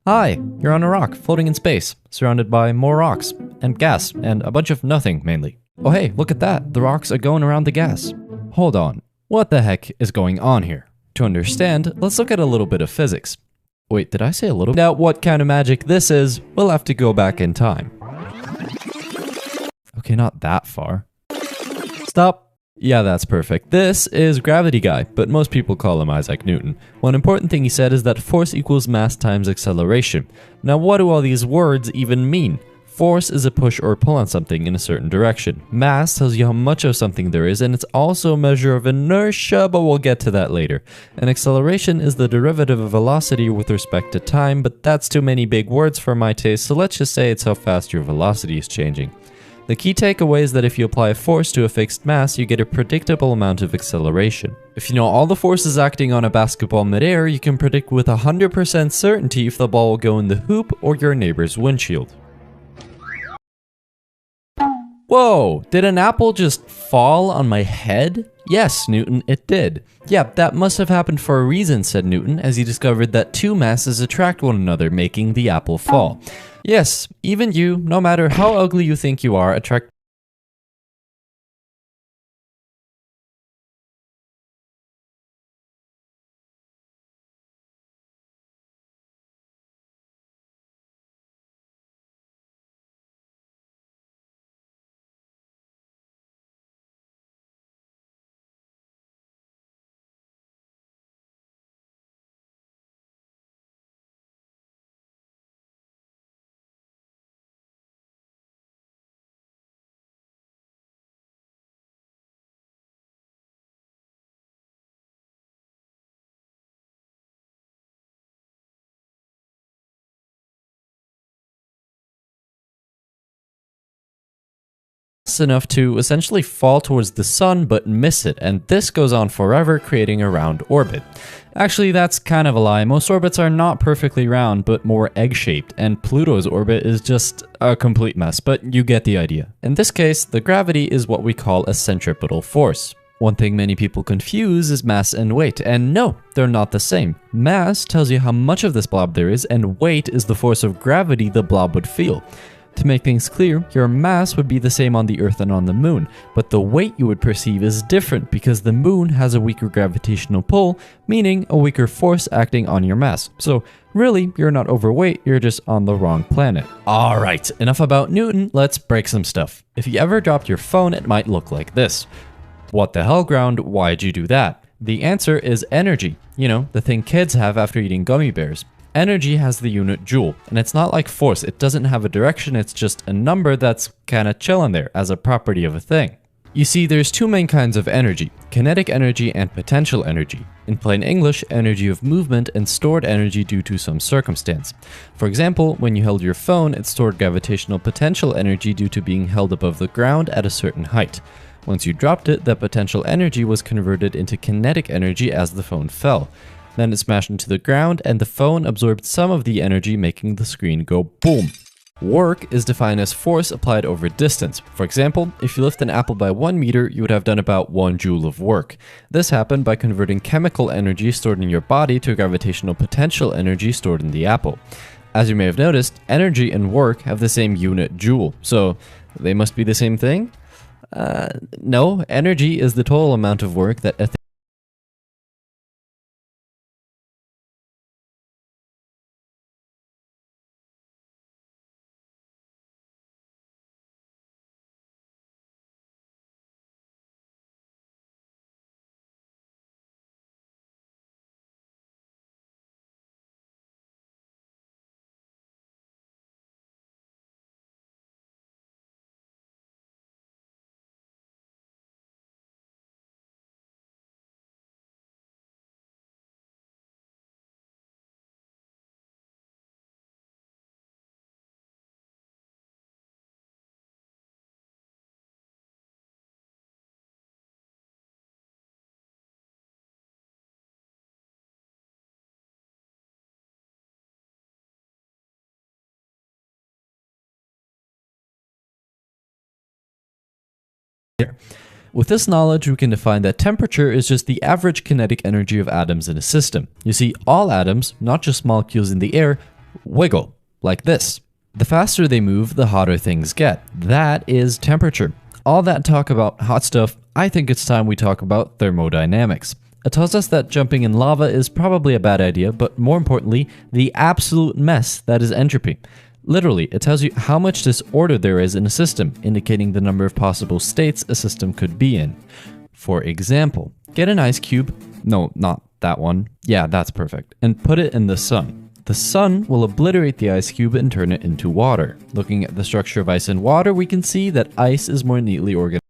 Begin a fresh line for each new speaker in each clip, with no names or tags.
Hi, you're on a rock, floating in space, surrounded by more rocks, and gas, and a bunch of nothing, mainly. Oh hey, look at that, the rocks are going around the gas. Hold on, what the heck is going on here? To understand, let's look at a little bit of physics. Wait, did I say a little? Now, what kind of magic this is, we'll have to go back in time. Okay, not that far. Stop. Yeah, that's perfect. This is Gravity Guy, but most people call him Isaac Newton. One important thing he said is that force equals mass times acceleration. Now, what do all these words even mean? Force is a push or pull on something in a certain direction. Mass tells you how much of something there is, and it's also a measure of inertia, but we'll get to that later. And acceleration is the derivative of velocity with respect to time, but that's too many big words for my taste, so let's just say it's how fast your velocity is changing. The key takeaway is that if you apply a force to a fixed mass, you get a predictable amount of acceleration. If you know all the forces acting on a basketball midair, you can predict with 100% certainty if the ball will go in the hoop or your neighbor's windshield. Whoa, did an apple just fall on my head? Yes, Newton, it did. Yeah, that must have happened for a reason, said Newton, as he discovered that two masses attract one another, making the apple fall. Yes, even you, no matter how ugly you think you are, attract enough to essentially fall towards the sun but miss it, and this goes on forever, creating a round orbit. Actually, that's kind of a lie. Most orbits are not perfectly round, but more egg-shaped, and Pluto's orbit is just a complete mess, but you get the idea. In this case, the gravity is what we call a centripetal force. One thing many people confuse is mass and weight, and no, they're not the same. Mass tells you how much of this blob there is, and weight is the force of gravity the blob would feel. To make things clear, your mass would be the same on the Earth and on the Moon, but the weight you would perceive is different because the Moon has a weaker gravitational pull, meaning a weaker force acting on your mass. So really, you're not overweight, you're just on the wrong planet. Alright, enough about Newton, let's break some stuff. If you ever dropped your phone, it might look like this. What the hell, ground, why'd you do that? The answer is energy. You know, the thing kids have after eating gummy bears. Energy has the unit joule, and it's not like force, it doesn't have a direction, it's just a number that's kinda chillin' there as a property of a thing. You see, there's two main kinds of energy, kinetic energy and potential energy. In plain English, energy of movement and stored energy due to some circumstance. For example, when you held your phone, it stored gravitational potential energy due to being held above the ground at a certain height. Once you dropped it, that potential energy was converted into kinetic energy as the phone fell. Then it smashed into the ground, and the phone absorbed some of the energy, making the screen go boom. Work is defined as force applied over distance. For example, if you lift an apple by 1 meter, you would have done about 1 joule of work. This happened by converting chemical energy stored in your body to gravitational potential energy stored in the apple. As you may have noticed, energy and work have the same unit joule, so they must be the same thing? No, energy is the total amount of work that a With this knowledge, we can define that temperature is just the average kinetic energy of atoms in a system. You see, all atoms, not just molecules in the air, wiggle, like this. The faster they move, the hotter things get. That is temperature. All that talk about hot stuff, I think it's time we talk about thermodynamics. It tells us that jumping in lava is probably a bad idea, but more importantly, the absolute mess that is entropy. Literally, it tells you how much disorder there is in a system, indicating the number of possible states a system could be in. For example, get an ice cube, no, not that one, yeah, that's perfect, and put it in the sun. The sun will obliterate the ice cube and turn it into water. Looking at the structure of ice and water, we can see that ice is more neatly organized.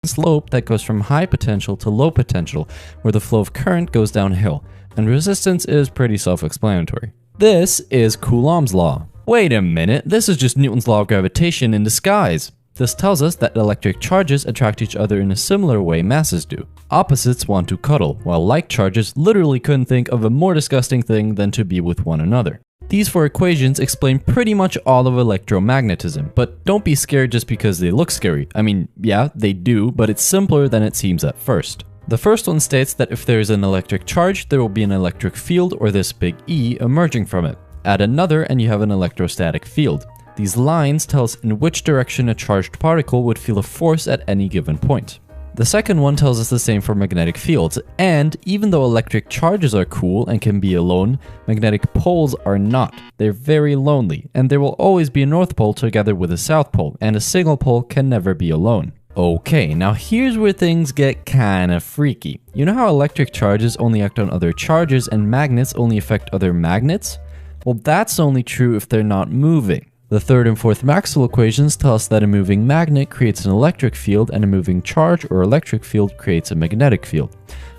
Slope that goes from high potential to low potential, where the flow of current goes downhill, and resistance is pretty self-explanatory. This is Coulomb's law. Wait a minute, this is just Newton's law of gravitation in disguise. This tells us that electric charges attract each other in a similar way masses do. Opposites want to cuddle, while like charges literally couldn't think of a more disgusting thing than to be with one another. These four equations explain pretty much all of electromagnetism, but don't be scared just because they look scary. I mean, yeah, they do, but it's simpler than it seems at first. The first one states that if there is an electric charge, there will be an electric field, or this big E, emerging from it. Add another and you have an electrostatic field. These lines tell us in which direction a charged particle would feel a force at any given point. The second one tells us the same for magnetic fields, and even though electric charges are cool and can be alone, magnetic poles are not. They're very lonely, and there will always be a north pole together with a south pole, and a single pole can never be alone. Okay, now here's where things get kinda freaky. You know how electric charges only act on other charges and magnets only affect other magnets? Well, that's only true if they're not moving. The third and fourth Maxwell equations tell us that a moving magnet creates an electric field and a moving charge or electric field creates a magnetic field.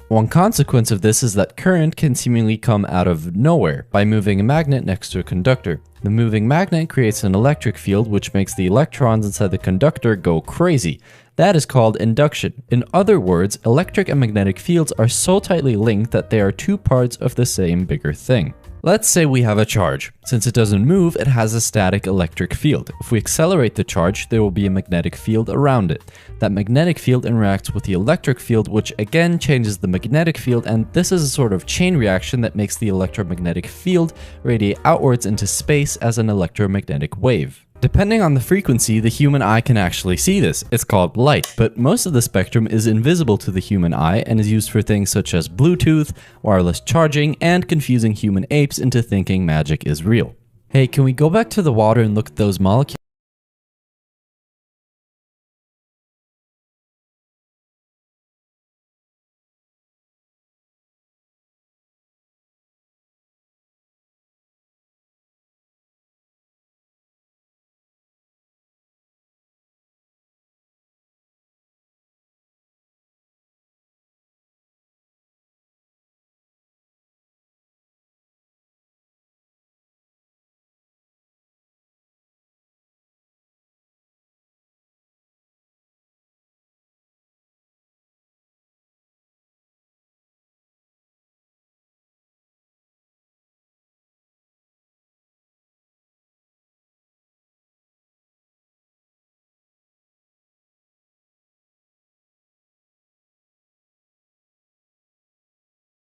One consequence of this is that current can seemingly come out of nowhere by moving a magnet next to a conductor. The moving magnet creates an electric field which makes the electrons inside the conductor go crazy. That is called induction. In other words, electric and magnetic fields are so tightly linked that they are two parts of the same bigger thing. Let's say we have a charge. Since it doesn't move, it has a static electric field. If we accelerate the charge, there will be a magnetic field around it. That magnetic field interacts with the electric field, which again changes the magnetic field, and this is a sort of chain reaction that makes the electromagnetic field radiate outwards into space as an electromagnetic wave. Depending on the frequency, the human eye can actually see this. It's called light, but most of the spectrum is invisible to the human eye and is used for things such as Bluetooth, wireless charging, and confusing human apes into thinking magic is real. Hey, can we go back to the water and look at those molecules?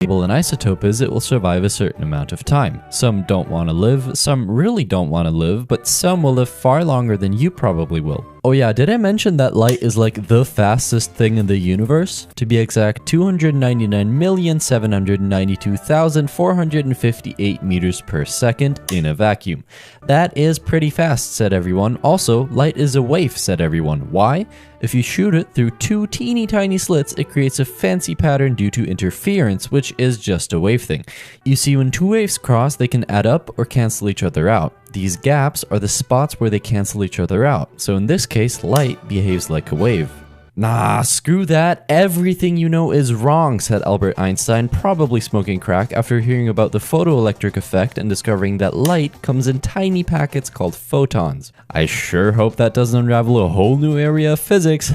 an isotope is, it will survive a certain amount of time. Some don't want to live, some really don't want to live, but some will live far longer than you probably will. Oh yeah, did I mention that light is like the fastest thing in the universe? To be exact, 299,792,458 meters per second in a vacuum. That is pretty fast, said everyone. Also, light is a wave, said everyone. Why? If you shoot it through two teeny tiny slits, it creates a fancy pattern due to interference, which is just a wave thing. You see, when two waves cross, they can add up or cancel each other out. These gaps are the spots where they cancel each other out. So in this case, light behaves like a wave. Nah, screw that. Everything you know is wrong, said Albert Einstein, probably smoking crack after hearing about the photoelectric effect and discovering that light comes in tiny packets called photons. I sure hope that doesn't unravel a whole new area of physics.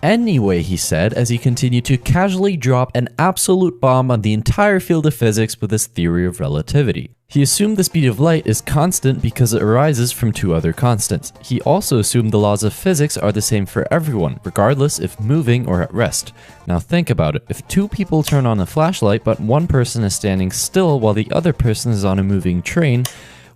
Anyway, he said, as he continued to casually drop an absolute bomb on the entire field of physics with his theory of relativity. He assumed the speed of light is constant because it arises from two other constants. He also assumed the laws of physics are the same for everyone, regardless if moving or at rest. Now think about it. If two people turn on a flashlight but one person is standing still while the other person is on a moving train,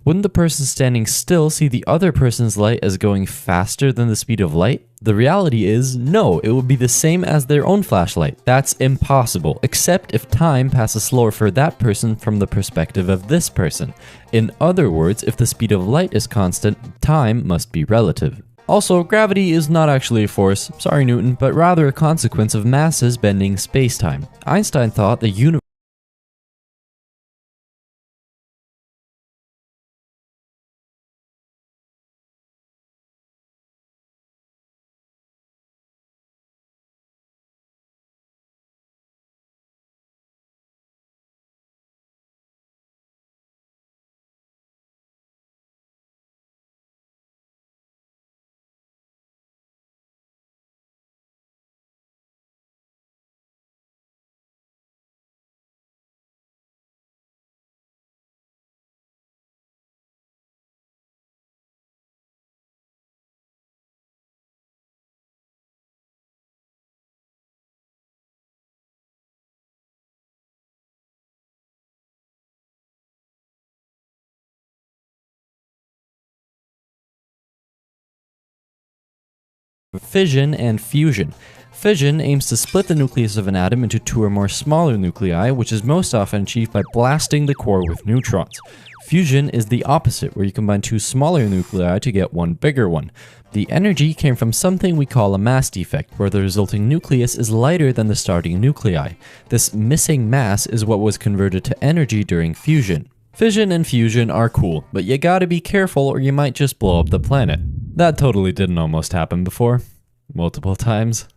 wouldn't the person standing still see the other person's light as going faster than the speed of light? The reality is, no, it would be the same as their own flashlight. That's impossible, except if time passes slower for that person from the perspective of this person. In other words, if the speed of light is constant, time must be relative. Also, gravity is not actually a force, sorry Newton, but rather a consequence of masses bending space-time. Einstein thought the universe fission and fusion. Fission aims to split the nucleus of an atom into two or more smaller nuclei, which is most often achieved by blasting the core with neutrons. Fusion is the opposite, where you combine two smaller nuclei to get one bigger one. The energy came from something we call a mass defect, where the resulting nucleus is lighter than the starting nuclei. This missing mass is what was converted to energy during fusion. Fission and fusion are cool, but you gotta be careful or you might just blow up the planet. That totally didn't almost happen before. Multiple times.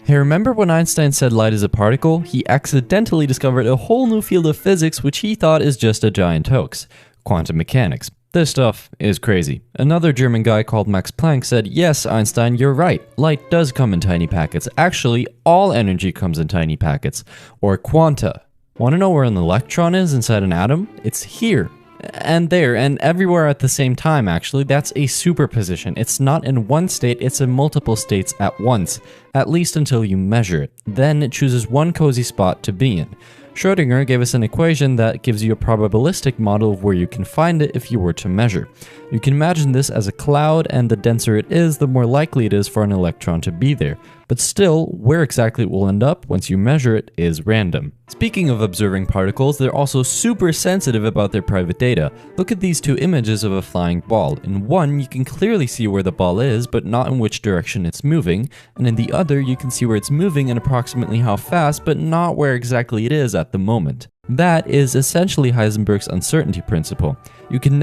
Hey, remember when Einstein said light is a particle? He accidentally discovered a whole new field of physics which he thought is just a giant hoax. Quantum mechanics. This stuff is crazy. Another German guy called Max Planck said, yes, Einstein, you're right. Light does come in tiny packets. Actually, all energy comes in tiny packets. Or quanta. Want to know where an electron is inside an atom? It's here. And there, and everywhere at the same time, actually. That's a superposition. It's not in one state, it's in multiple states at once. At least until you measure it. Then it chooses one cozy spot to be in. Schrödinger gave us an equation that gives you a probabilistic model of where you can find it if you were to measure. You can imagine this as a cloud, and the denser it is, the more likely it is for an electron to be there. But still, where exactly it will end up once you measure it is random. Speaking of observing particles, they're also super sensitive about their private data. Look at these two images of a flying ball. In one, you can clearly see where the ball is, but not in which direction it's moving. And in the other, you can see where it's moving and approximately how fast, but not where exactly it is at the moment. That is essentially Heisenberg's uncertainty principle. You can